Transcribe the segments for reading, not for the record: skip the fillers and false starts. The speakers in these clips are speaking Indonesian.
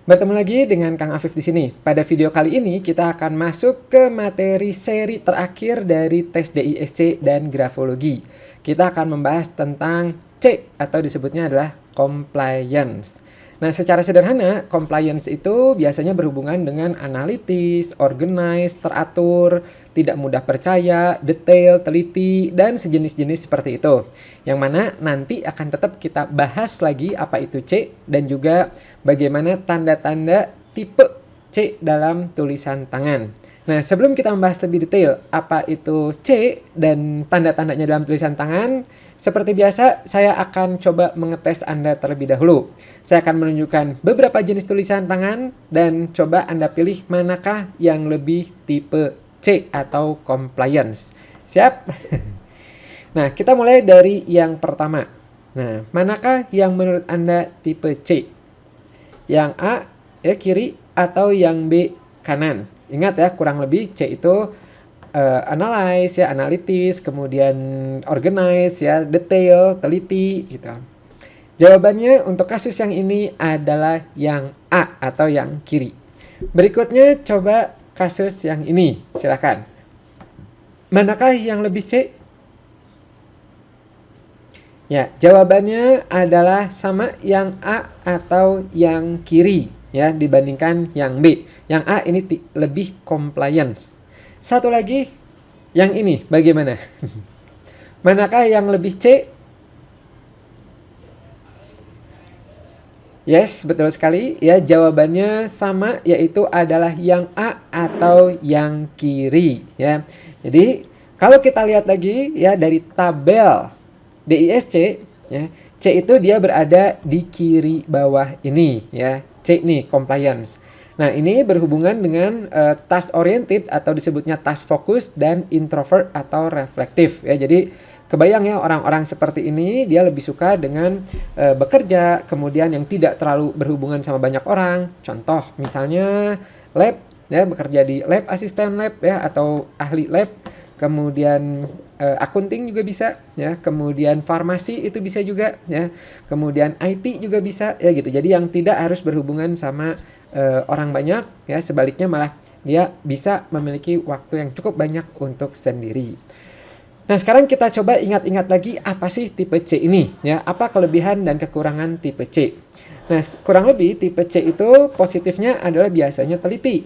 Bertemu lagi dengan Kang Afif di sini. Pada video kali ini kita akan masuk ke materi seri terakhir dari tes DISC dan grafologi. Kita akan membahas tentang C atau disebutnya adalah compliance. Nah, secara sederhana, compliance itu biasanya berhubungan dengan analitis, organize, teratur, tidak mudah percaya, detail, teliti, dan sejenis-jenis seperti itu. Yang mana nanti akan tetap kita bahas lagi apa itu C dan juga bagaimana tanda-tanda tipe C dalam tulisan tangan. Nah, sebelum kita membahas lebih detail apa itu C dan tanda-tandanya dalam tulisan tangan, seperti biasa saya akan coba mengetes Anda terlebih dahulu. Saya akan menunjukkan beberapa jenis tulisan tangan dan coba Anda pilih manakah yang lebih tipe C atau compliance. Siap? Nah, kita mulai dari yang pertama. Nah, manakah yang menurut Anda tipe C? Yang A ya kiri atau yang B kanan? Ingat ya, kurang lebih C itu analyze ya, analitis, kemudian organize ya, detail, teliti gitu. Jawabannya untuk kasus yang ini adalah yang A atau yang kiri. Berikutnya coba kasus yang ini, silakan. Manakah yang lebih C? Ya, jawabannya adalah sama yang A atau yang kiri ya dibandingkan yang B. Yang A ini lebih compliance. Satu lagi, yang ini bagaimana? Manakah yang lebih C? Yes, betul sekali. Ya, jawabannya sama yaitu adalah yang A atau yang kiri ya. Jadi, kalau kita lihat lagi ya dari tabel DISC ya, C itu dia berada di kiri bawah ini ya. C nih compliance. Nah, ini berhubungan dengan task oriented atau disebutnya task focus dan introvert atau reflektif ya. Jadi kebayang ya orang-orang seperti ini dia lebih suka dengan bekerja, kemudian yang tidak terlalu berhubungan sama banyak orang. Contoh misalnya lab ya, bekerja di lab, asisten lab ya atau ahli lab. Kemudian akunting juga bisa ya, kemudian farmasi itu bisa juga ya, kemudian IT juga bisa ya gitu. Jadi yang tidak harus berhubungan sama orang banyak ya, sebaliknya malah dia bisa memiliki waktu yang cukup banyak untuk sendiri. Nah, sekarang kita coba ingat-ingat lagi apa sih tipe C ini ya, apa kelebihan dan kekurangan tipe C. Nah, kurang lebih tipe C itu positifnya adalah biasanya teliti,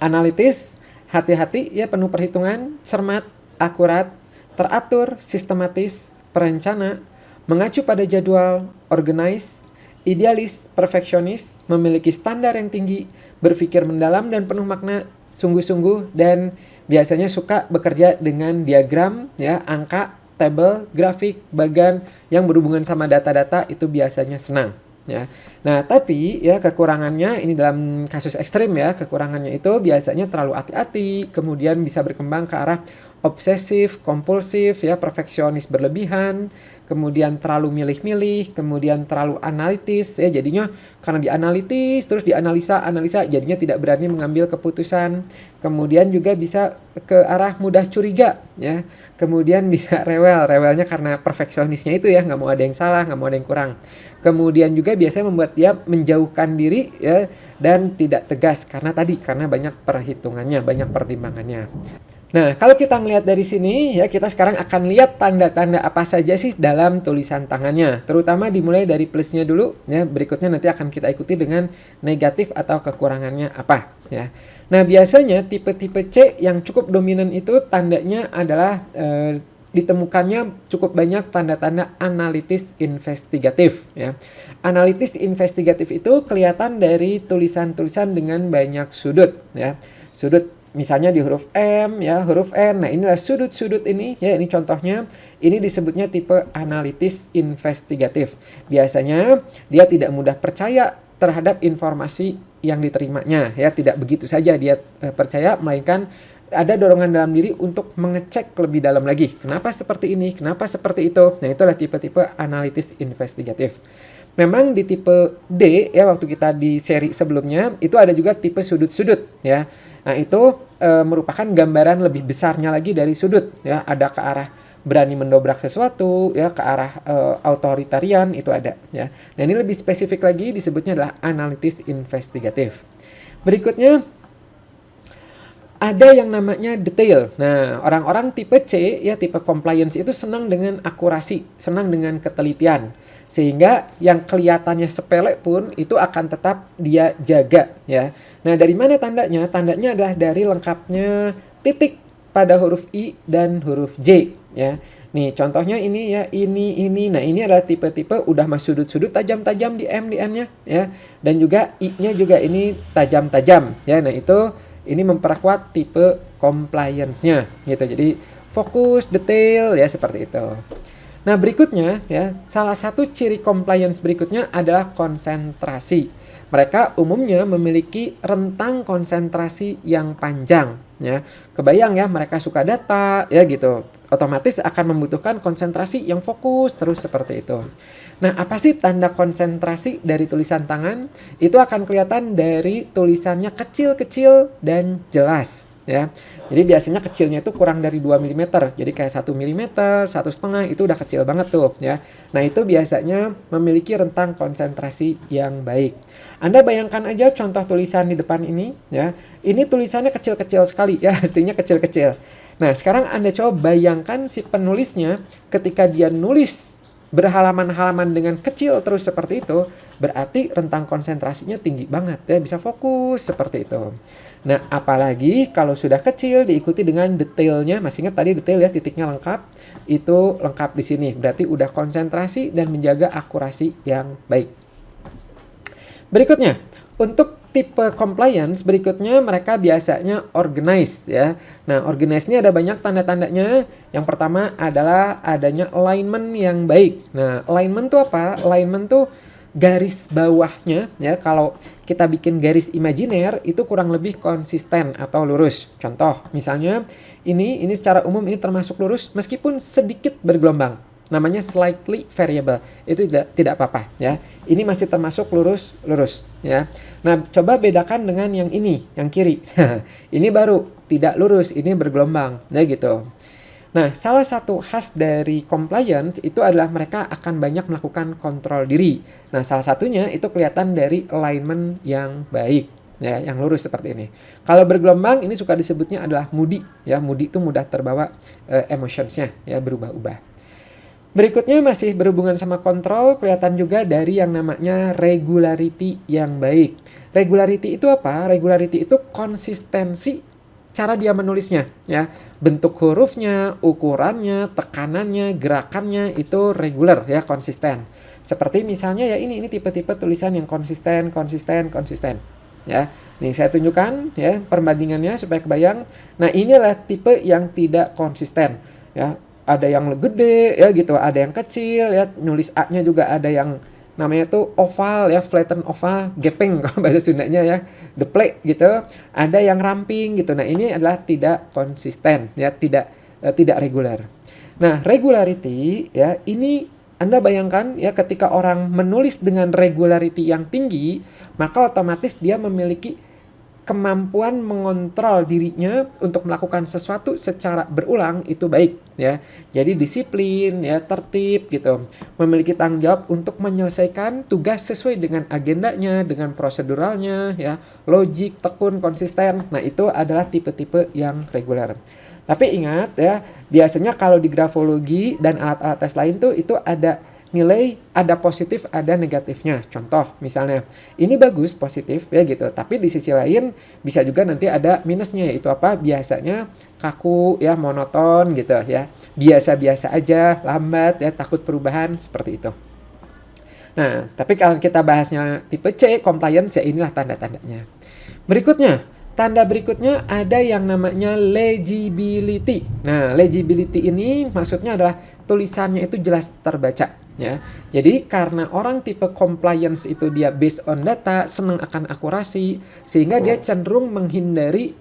analitis, hati-hati ya, penuh perhitungan, cermat, akurat, teratur, sistematis, perencana, mengacu pada jadwal, organize, idealis, perfeksionis, memiliki standar yang tinggi, berpikir mendalam dan penuh makna, sungguh-sungguh, dan biasanya suka bekerja dengan diagram ya, angka, tabel, grafik, bagan yang berhubungan sama data-data itu biasanya senang. Ya. Nah, tapi ya kekurangannya ini dalam kasus ekstrim ya, kekurangannya itu biasanya terlalu hati-hati, kemudian bisa berkembang ke arah obsesif, kompulsif ya, perfeksionis berlebihan, kemudian terlalu milih-milih, kemudian terlalu analitis ya, jadinya karena dianalitis terus dianalisa jadinya tidak berani mengambil keputusan. Kemudian juga bisa ke arah mudah curiga ya, kemudian bisa rewelnya karena perfeksionisnya itu ya, nggak mau ada yang salah, nggak mau ada yang kurang. Kemudian juga biasanya membuat dia menjauhkan diri ya, dan tidak tegas karena banyak perhitungannya, banyak pertimbangannya. Nah, kalau kita melihat dari sini ya, kita sekarang akan lihat tanda-tanda apa saja sih dalam tulisan tangannya. Terutama dimulai dari plusnya dulu ya, berikutnya nanti akan kita ikuti dengan negatif atau kekurangannya apa ya. Nah, biasanya tipe-tipe C yang cukup dominan itu tandanya adalah ditemukannya cukup banyak tanda-tanda analitis investigatif ya. Analitis investigatif itu kelihatan dari tulisan-tulisan dengan banyak sudut ya. Sudut misalnya di huruf M ya, huruf N. Nah, inilah sudut-sudut ini ya, ini contohnya. Ini disebutnya tipe analitis investigatif. Biasanya dia tidak mudah percaya terhadap informasi yang diterimanya ya, tidak begitu saja dia percaya, melainkan ada dorongan dalam diri untuk mengecek lebih dalam lagi. Kenapa seperti ini? Kenapa seperti itu? Nah, itulah tipe-tipe analitis investigatif. Memang di tipe D ya, waktu kita di seri sebelumnya itu ada juga tipe sudut-sudut ya. Nah, itu merupakan gambaran lebih besarnya lagi dari sudut ya, ada ke arah berani mendobrak sesuatu ya ke arah authoritarian itu ada ya. Nah, ini lebih spesifik lagi disebutnya adalah analitis investigatif. Berikutnya ada yang namanya detail. Nah, orang-orang tipe C, ya tipe compliance itu senang dengan akurasi, senang dengan ketelitian. Sehingga yang kelihatannya sepele pun itu akan tetap dia jaga, ya. Nah, dari mana tandanya? Tandanya adalah dari lengkapnya titik pada huruf I dan huruf J, ya. Nih, contohnya ini ya, ini. Nah, ini adalah tipe-tipe udah masuk sudut-sudut tajam-tajam di M, di N-nya, ya. Dan juga I-nya juga ini tajam-tajam, ya. Nah, itu ini memperkuat tipe compliance-nya gitu. Jadi fokus, detail ya seperti itu. Nah, berikutnya ya, salah satu ciri compliance berikutnya adalah konsentrasi. Mereka umumnya memiliki rentang konsentrasi yang panjang ya. Kebayang ya, mereka suka data ya gitu. Otomatis akan membutuhkan konsentrasi yang fokus terus seperti itu. Nah, apa sih tanda konsentrasi dari tulisan tangan? Itu akan kelihatan dari tulisannya kecil-kecil dan jelas ya. Jadi biasanya kecilnya itu kurang dari 2 mm. Jadi kayak 1 mm, 1,5 itu udah kecil banget tuh ya. Nah, itu biasanya memiliki rentang konsentrasi yang baik. Anda bayangkan aja contoh tulisan di depan ini ya. Ini tulisannya kecil-kecil sekali ya, pastinya kecil-kecil. Nah, sekarang Anda coba bayangkan si penulisnya ketika dia nulis berhalaman-halaman dengan kecil terus seperti itu, berarti rentang konsentrasinya tinggi banget ya, bisa fokus seperti itu. Nah, apalagi kalau sudah kecil diikuti dengan detailnya, masih ingat tadi detail ya, titiknya lengkap, itu lengkap di sini, berarti udah konsentrasi dan menjaga akurasi yang baik. Berikutnya, untuk tipe compliance berikutnya mereka biasanya organize ya. Nah, organize ini ada banyak tanda-tandanya. Yang pertama adalah adanya alignment yang baik. Nah, alignment tuh apa? Alignment tuh garis bawahnya ya. Kalau kita bikin garis imajiner itu kurang lebih konsisten atau lurus. Contoh, misalnya ini secara umum ini termasuk lurus meskipun sedikit bergelombang. Namanya slightly variable, itu tidak apa-apa ya. Ini masih termasuk lurus ya. Nah, coba bedakan dengan yang ini, yang kiri. Ini baru tidak lurus, ini bergelombang ya gitu. Nah, salah satu khas dari compliance itu adalah mereka akan banyak melakukan kontrol diri. Nah, salah satunya itu kelihatan dari alignment yang baik ya, yang lurus seperti ini. Kalau bergelombang ini suka disebutnya adalah moody ya. Moody itu mudah terbawa emotionsnya ya, berubah-ubah. Berikutnya masih berhubungan sama kontrol, kelihatan juga dari yang namanya regularity yang baik. Regularity itu apa? Regularity itu konsistensi cara dia menulisnya ya. Bentuk hurufnya, ukurannya, tekanannya, gerakannya itu regular ya, konsisten. Seperti misalnya ya ini tipe-tipe tulisan yang konsisten ya. Nih saya tunjukkan ya perbandingannya supaya kebayang. Nah, inilah tipe yang tidak konsisten ya. Ada yang gede ya gitu, ada yang kecil ya, nulis A-nya juga ada yang namanya tuh oval ya, flatten oval, gepeng kalau bahasa Sundanya ya, deplek gitu. Ada yang ramping gitu. Nah, ini adalah tidak konsisten ya, tidak reguler. Nah, regularity ya, ini Anda bayangkan ya, ketika orang menulis dengan regularity yang tinggi, maka otomatis dia memiliki kemampuan mengontrol dirinya untuk melakukan sesuatu secara berulang itu baik ya. Jadi disiplin ya, tertib gitu. Memiliki tanggung jawab untuk menyelesaikan tugas sesuai dengan agendanya, dengan proseduralnya ya, logik, tekun, konsisten. Nah, itu adalah tipe-tipe yang reguler. Tapi ingat ya, biasanya kalau di grafologi dan alat-alat tes lain tuh itu ada nilai, ada positif, ada negatifnya. Contoh, misalnya, ini bagus, positif, ya gitu. Tapi di sisi lain, bisa juga nanti ada minusnya, yaitu apa? Biasanya kaku, ya, monoton, gitu, ya. Biasa-biasa aja, lambat, ya, takut perubahan, seperti itu. Nah, tapi kalau kita bahasnya tipe C, compliance, ya inilah tanda-tandanya. Berikutnya, tanda berikutnya ada yang namanya legibility. Nah, legibility ini maksudnya adalah tulisannya itu jelas terbaca. Ya, jadi karena orang tipe compliance itu dia based on data, senang akan akurasi, sehingga dia cenderung menghindari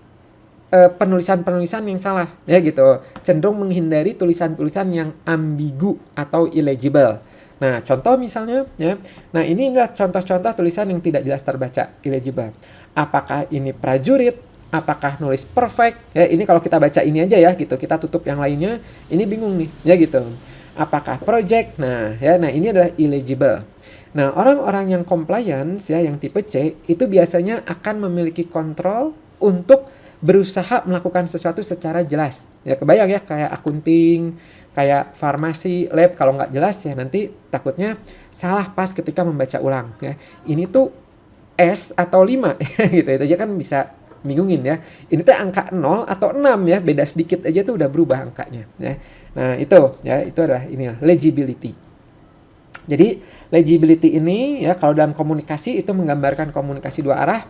penulisan-penulisan yang salah, ya gitu. Cenderung menghindari tulisan-tulisan yang ambigu atau illegible. Nah, contoh misalnya, ya. Nah, ini adalah contoh-contoh tulisan yang tidak jelas terbaca, illegible. Apakah ini prajurit, apakah nulis perfect ya, ini kalau kita baca ini aja ya gitu, kita tutup yang lainnya, ini bingung nih ya gitu. Apakah project, nah ya, nah ini adalah illegible. Nah, orang-orang yang compliance ya, yang tipe C, itu biasanya akan memiliki kontrol untuk berusaha melakukan sesuatu secara jelas. Ya kebayang ya, kayak akunting, kayak farmasi, lab, kalau nggak jelas ya nanti takutnya salah pas ketika membaca ulang ya. Ini tuh S atau 5 gitu, itu aja kan bisa bingungin ya. Ini tuh angka 0 atau 6 ya, beda sedikit aja tuh udah berubah angkanya ya. Nah, itu ya, itu adalah ini legibility. Jadi legibility ini ya, kalau dalam komunikasi itu menggambarkan komunikasi dua arah,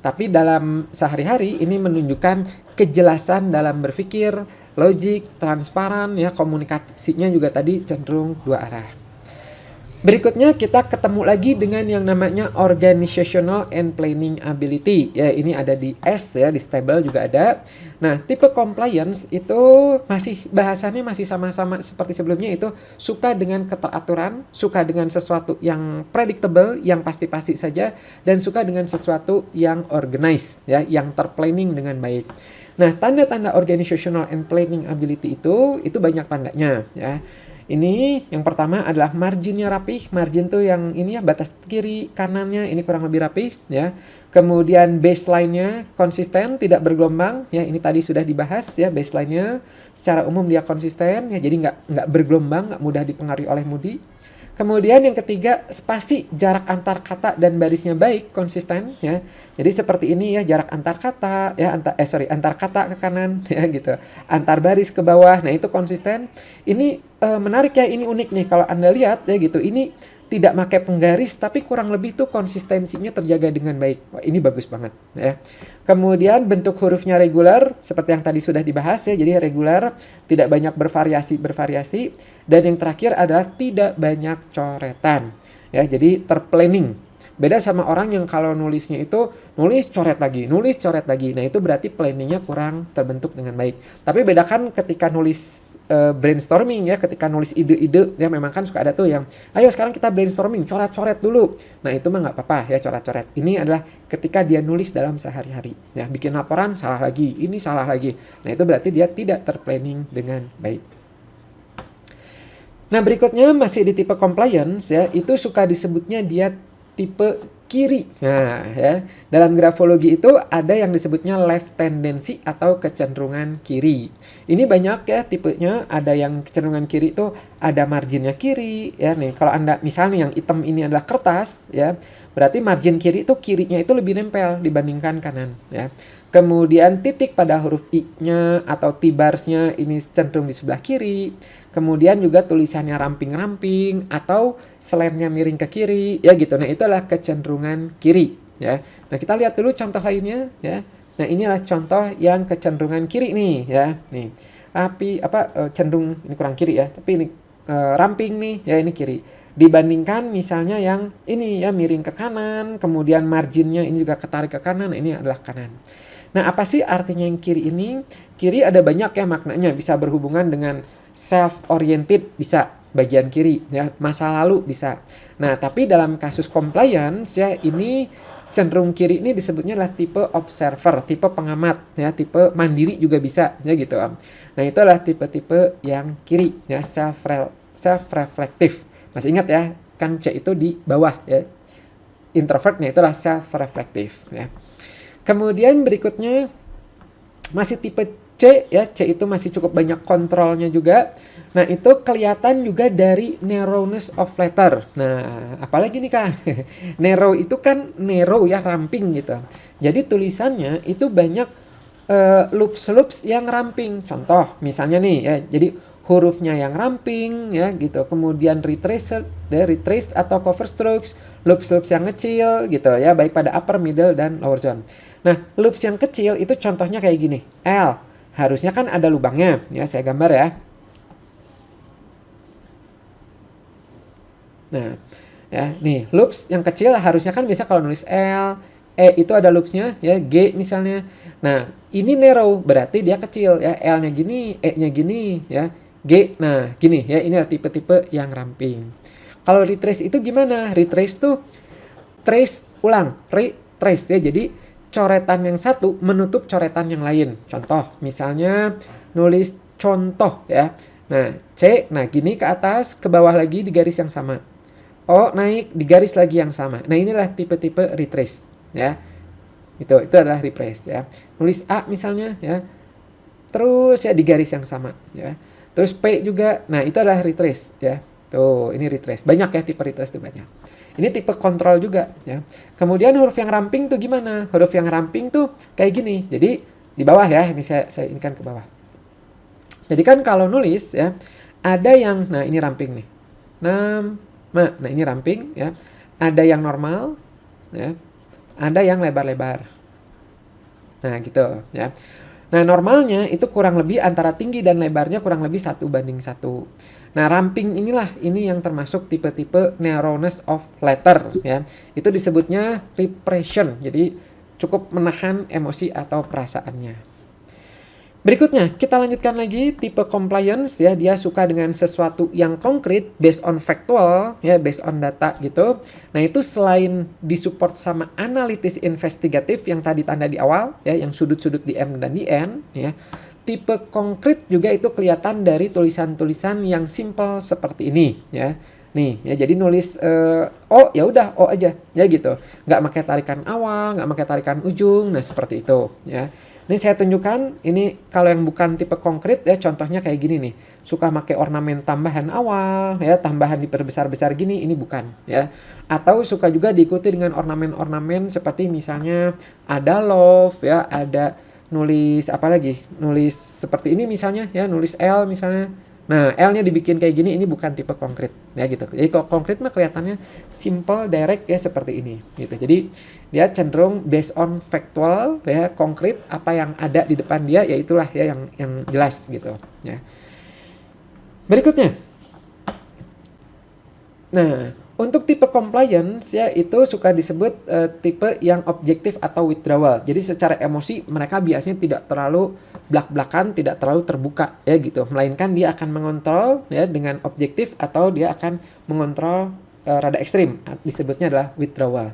tapi dalam sehari-hari ini menunjukkan kejelasan dalam berpikir, logik, transparan ya, komunikasinya juga tadi cenderung dua arah. Berikutnya kita ketemu lagi dengan yang namanya organizational and planning ability. Ya, ini ada di S ya, di stable juga ada. Nah, tipe compliance itu masih bahasannya masih sama-sama seperti sebelumnya, itu suka dengan keteraturan, suka dengan sesuatu yang predictable, yang pasti-pasti saja, dan suka dengan sesuatu yang organized ya, yang terplanning dengan baik. Nah, tanda-tanda organizational and planning ability itu banyak tandanya ya. Ini yang pertama adalah marginnya rapih. Margin tuh yang ini ya, batas kiri kanannya ini kurang lebih rapih ya. Kemudian baseline-nya konsisten, tidak bergelombang ya. Ini tadi sudah dibahas ya, baseline-nya secara umum dia konsisten ya, jadi nggak bergelombang, nggak mudah dipengaruhi oleh moody. Kemudian yang ketiga, spasi jarak antar kata dan barisnya baik, konsisten ya. Jadi seperti ini ya, jarak antar kata ya, antar kata ke kanan ya gitu. Antar baris ke bawah. Nah, itu konsisten. Ini menarik ya, ini unik nih kalau Anda lihat ya gitu. Ini tidak pakai penggaris tapi kurang lebih tuh konsistensinya terjaga dengan baik. Wah, ini bagus banget ya. Kemudian bentuk hurufnya regular seperti yang tadi sudah dibahas ya. Jadi regular, tidak banyak bervariasi. Dan yang terakhir adalah tidak banyak coretan. Ya, jadi terplanning. Beda sama orang yang kalau nulisnya itu nulis coret lagi. Nah, itu berarti planningnya kurang terbentuk dengan baik. Tapi bedakan ketika nulis brainstorming ya, ketika nulis ide-ide ya, memang kan suka ada tuh yang ayo sekarang kita brainstorming, coret-coret dulu. Nah, itu mah nggak apa-apa ya, coret-coret. Ini adalah ketika dia nulis dalam sehari-hari ya, bikin laporan salah lagi, ini salah lagi. Nah, itu berarti dia tidak terplanning dengan baik. Nah, berikutnya masih di tipe compliance ya, itu suka disebutnya dia tipe kiri. Nah, ya, dalam grafologi itu ada yang disebutnya left tendency atau kecenderungan kiri. Ini banyak ya tipenya, ada yang kecenderungan kiri itu ada marginnya kiri ya. Nih, kalau Anda misalnya yang hitam ini adalah kertas ya, berarti margin kiri itu kirinya itu lebih nempel dibandingkan kanan ya. Kemudian titik pada huruf I-nya atau T-barsnya ini cenderung di sebelah kiri. Kemudian juga tulisannya ramping-ramping atau selennya miring ke kiri ya gitu. Nah, itu adalah kecenderungan kiri ya. Nah, kita lihat dulu contoh lainnya ya. Nah, inilah contoh yang kecenderungan kiri nih ya. Nih. Rapi cenderung ini kurang kiri ya, tapi ini ramping nih ya, ini kiri. Dibandingkan misalnya yang ini ya, miring ke kanan, kemudian marginnya ini juga ketarik ke kanan, nah ini adalah kanan. Nah, apa sih artinya yang kiri ini? Kiri ada banyak ya maknanya, bisa berhubungan dengan self-oriented, bisa bagian kiri ya, masa lalu bisa. Nah, tapi dalam kasus compliance ya, ini cenderung kiri ini disebutnya adalah tipe observer, tipe pengamat ya, tipe mandiri juga bisa ya gitu. Nah, itu adalah tipe-tipe yang kiri ya, self-reflective. Masih ingat ya, kan C itu di bawah ya. Introvertnya itulah self-reflective ya. Kemudian berikutnya masih tipe C ya, C itu masih cukup banyak kontrolnya juga. Nah, itu kelihatan juga dari narrowness of letter. Nah, apalagi nih Kak? Narrow itu kan narrow ya, ramping gitu. Jadi tulisannya itu banyak loops yang ramping. Contoh misalnya nih ya, jadi hurufnya yang ramping ya gitu. Kemudian retraced atau cover strokes, loops yang kecil gitu ya, baik pada upper, middle dan lower zone. Nah, loops yang kecil itu contohnya kayak gini. L, harusnya kan ada lubangnya. Ya, saya gambar ya. Nah, ya, nih, loops yang kecil harusnya kan bisa kalau nulis L, E itu ada loopsnya ya, G misalnya. Nah, ini narrow, berarti dia kecil ya. L-nya gini, E-nya gini ya. G, nah gini ya, ini adalah tipe-tipe yang ramping. Kalau retrace itu gimana? Retrace tuh trace ulang, retrace ya. Jadi coretan yang satu menutup coretan yang lain. Contoh, misalnya nulis contoh ya. Nah, C, nah gini ke atas, ke bawah lagi di garis yang sama. O naik di garis lagi yang sama. Nah, inilah tipe-tipe retrace ya. Itu adalah retrace ya. Nulis A misalnya ya. Terus ya di garis yang sama ya. Terus P juga. Nah, itu adalah retrace ya. Tuh, ini retrace. Banyak ya tipe retrace itu banyak. Ini tipe kontrol juga ya. Kemudian huruf yang ramping tuh gimana? Huruf yang ramping tuh kayak gini. Jadi di bawah ya. Ini saya inikan ke bawah. Jadi kan kalau nulis ya, ada yang, nah ini ramping nih. Nah ini ramping ya. Ada yang normal ya. Ada yang lebar-lebar. Nah gitu ya. Nah normalnya itu kurang lebih antara tinggi dan lebarnya kurang lebih 1:1. Nah ramping inilah ini yang termasuk tipe-tipe narrowness of letter ya. Itu disebutnya repression. Jadi cukup menahan emosi atau perasaannya. Berikutnya, kita lanjutkan lagi tipe compliance ya, dia suka dengan sesuatu yang konkret based on factual ya, based on data gitu. Nah, itu selain disupport sama analitis investigatif yang tadi tanda di awal ya, yang sudut-sudut di M dan di N ya. Tipe konkret juga itu kelihatan dari tulisan-tulisan yang simple seperti ini ya. Nih ya, jadi nulis O ya udah O aja ya gitu. Nggak pakai tarikan awal, nggak pakai tarikan ujung. Nah, seperti itu ya. Ini saya tunjukkan, ini kalau yang bukan tipe konkret ya, contohnya kayak gini nih. Suka pakai ornamen tambahan awal ya, tambahan diperbesar-besar gini, ini bukan ya. Atau suka juga diikuti dengan ornamen-ornamen seperti misalnya ada love ya, ada nulis apa lagi? Nulis seperti ini misalnya ya, nulis L misalnya. Nah, L-nya dibikin kayak gini, ini bukan tipe konkret ya gitu. Jadi kalau konkret mah kelihatannya simple, direct ya seperti ini gitu. Jadi dia cenderung based on factual ya, konkret apa yang ada di depan dia, ya itulah ya yang jelas gitu ya. Berikutnya. Nah, untuk tipe compliance ya itu suka disebut tipe yang objektif atau withdrawal. Jadi secara emosi mereka biasanya tidak terlalu blak-blakan, tidak terlalu terbuka ya gitu. Melainkan dia akan mengontrol ya dengan objektif atau dia akan mengontrol rada ekstrim. Disebutnya adalah withdrawal.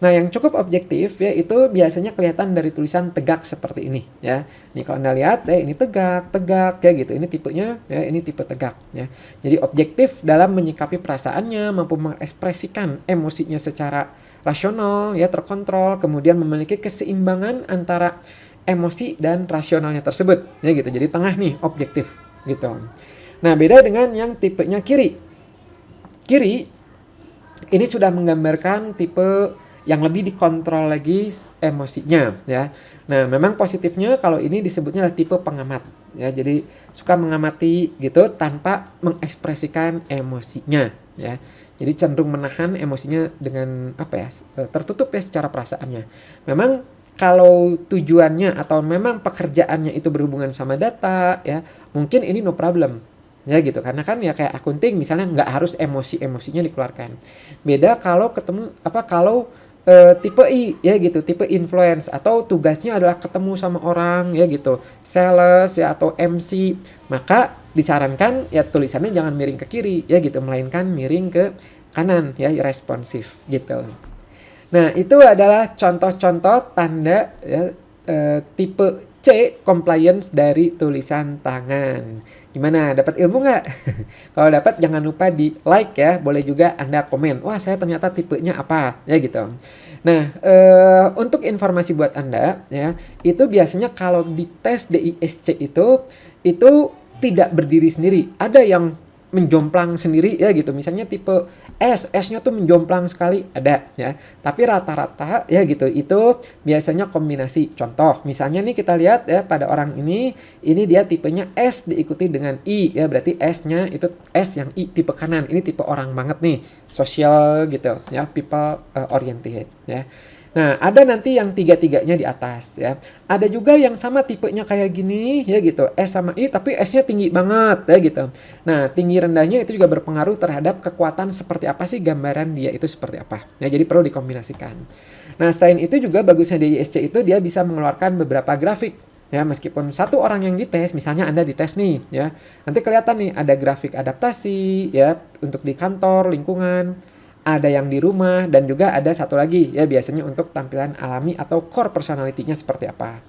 Nah, yang cukup objektif ya itu biasanya kelihatan dari tulisan tegak seperti ini ya. Nih kalau Anda lihat ya ini tegak ya gitu. Ini tipenya ya, ini tipe tegak ya. Jadi objektif dalam menyikapi perasaannya, mampu mengekspresikan emosinya secara rasional ya, terkontrol, kemudian memiliki keseimbangan antara emosi dan rasionalnya tersebut ya gitu. Jadi tengah nih, objektif gitu. Nah, beda dengan yang tipenya kiri. Kiri ini sudah menggambarkan tipe yang lebih dikontrol lagi emosinya ya. Nah, memang positifnya kalau ini disebutnya adalah tipe pengamat ya. Jadi suka mengamati gitu tanpa mengekspresikan emosinya ya. Jadi cenderung menahan emosinya dengan apa ya? Tertutup ya secara perasaannya. Memang kalau tujuannya atau memang pekerjaannya itu berhubungan sama data ya, mungkin ini no problem. Ya gitu, karena kan ya kayak akunting misalnya nggak harus emosinya dikeluarkan. Beda kalau kalau tipe I ya gitu, tipe influence atau tugasnya adalah ketemu sama orang ya gitu, sales ya atau MC, maka disarankan ya tulisannya jangan miring ke kiri ya gitu, melainkan miring ke kanan ya, responsif gitu. Nah, itu adalah contoh-contoh tanda ya, tipe C compliance dari tulisan tangan. Gimana? Dapat ilmu nggak? Kalau dapat jangan lupa di like ya. Boleh juga Anda komen. Wah, saya ternyata tipenya apa ya gitu. Nah, untuk informasi buat Anda ya, itu biasanya kalau di tes DISC itu tidak berdiri sendiri. Ada yang menjomplang sendiri ya gitu. Misalnya tipe S-nya tuh menjomplang sekali ada ya. Tapi rata-rata ya gitu itu biasanya kombinasi. Contoh, misalnya nih kita lihat ya pada orang ini dia tipenya S diikuti dengan I ya, berarti S-nya itu S yang I tipe kanan. Ini tipe orang banget nih, sosial gitu ya, people oriented ya. Nah, ada nanti yang tiga-tiganya di atas ya. Ada juga yang sama tipenya kayak gini ya gitu. S sama I tapi S-nya tinggi banget ya gitu. Nah, tinggi rendahnya itu juga berpengaruh terhadap kekuatan seperti apa sih gambaran dia itu seperti apa. Ya, jadi perlu dikombinasikan. Nah, selain itu juga bagusnya DISC itu dia bisa mengeluarkan beberapa grafik. Ya, meskipun satu orang yang dites, misalnya Anda dites nih ya. Nanti kelihatan nih ada grafik adaptasi ya untuk di kantor, lingkungan. ada yang di rumah, dan juga ada satu lagi ya biasanya untuk tampilan alami atau core personality-nya seperti apa.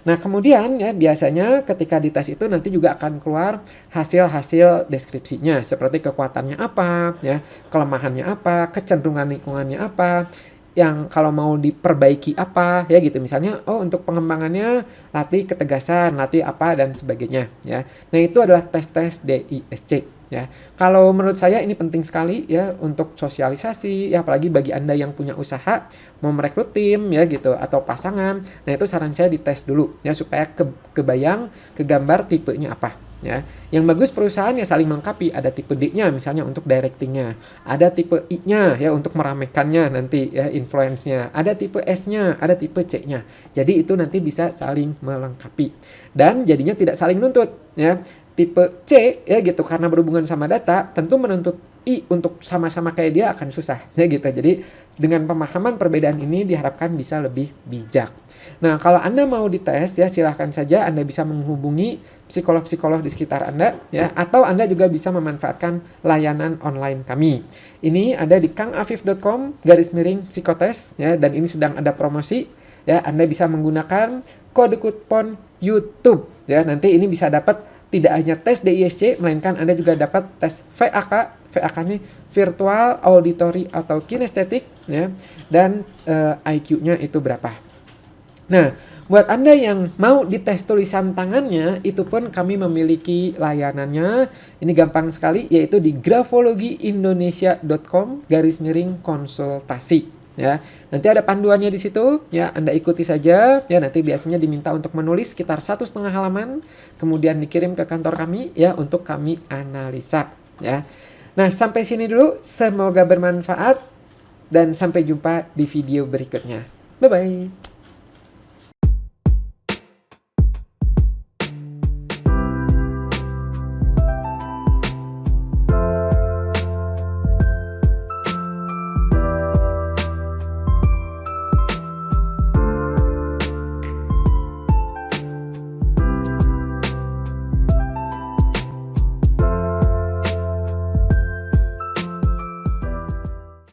Nah, kemudian ya biasanya ketika dites itu nanti juga akan keluar hasil-hasil deskripsinya seperti kekuatannya apa, ya, kelemahannya apa, kecenderungan lingkungannya apa, yang kalau mau diperbaiki apa, ya gitu. Misalnya, oh untuk pengembangannya latih ketegasan, latih apa dan sebagainya, ya. Nah, itu adalah tes-tes DISC. Ya, kalau menurut saya ini penting sekali ya untuk sosialisasi, ya apalagi bagi Anda yang punya usaha, mau merekrut tim ya gitu atau pasangan. Nah, itu saran saya dites dulu ya supaya kebayang, kegambar tipenya apa ya. Yang bagus perusahaan ya saling melengkapi, ada tipe D-nya misalnya untuk directingnya, ada tipe I-nya ya untuk meramaikannya nanti ya influence-nya, ada tipe S-nya, ada tipe C-nya. Jadi itu nanti bisa saling melengkapi dan jadinya tidak saling nuntut ya. Tipe C ya gitu karena berhubungan sama data tentu menuntut I untuk sama-sama kayak dia akan susah ya gitu. Jadi dengan pemahaman perbedaan ini diharapkan bisa lebih bijak. Nah, kalau Anda mau dites ya silahkan saja Anda bisa menghubungi psikolog-psikolog di sekitar Anda ya atau Anda juga bisa memanfaatkan layanan online kami. Ini ada di kangafif.com/psikotes ya dan ini sedang ada promosi ya. Anda bisa menggunakan kode kupon YouTube ya. Nanti ini bisa dapat tidak hanya tes DISC, melainkan Anda juga dapat tes VAK. VAK-nya virtual, auditory, atau kinestetik, ya, dan IQ-nya itu berapa. Nah, buat Anda yang mau dites tulisan tangannya, itu pun kami memiliki layanannya. Ini gampang sekali, yaitu di grafologiindonesia.com/konsultasi. Ya, nanti ada panduannya di situ. Ya, Anda ikuti saja. Ya, nanti biasanya diminta untuk menulis sekitar 1,5 halaman, kemudian dikirim ke kantor kami ya untuk kami analisa. Ya, nah sampai sini dulu. Semoga bermanfaat dan sampai jumpa di video berikutnya. Bye bye.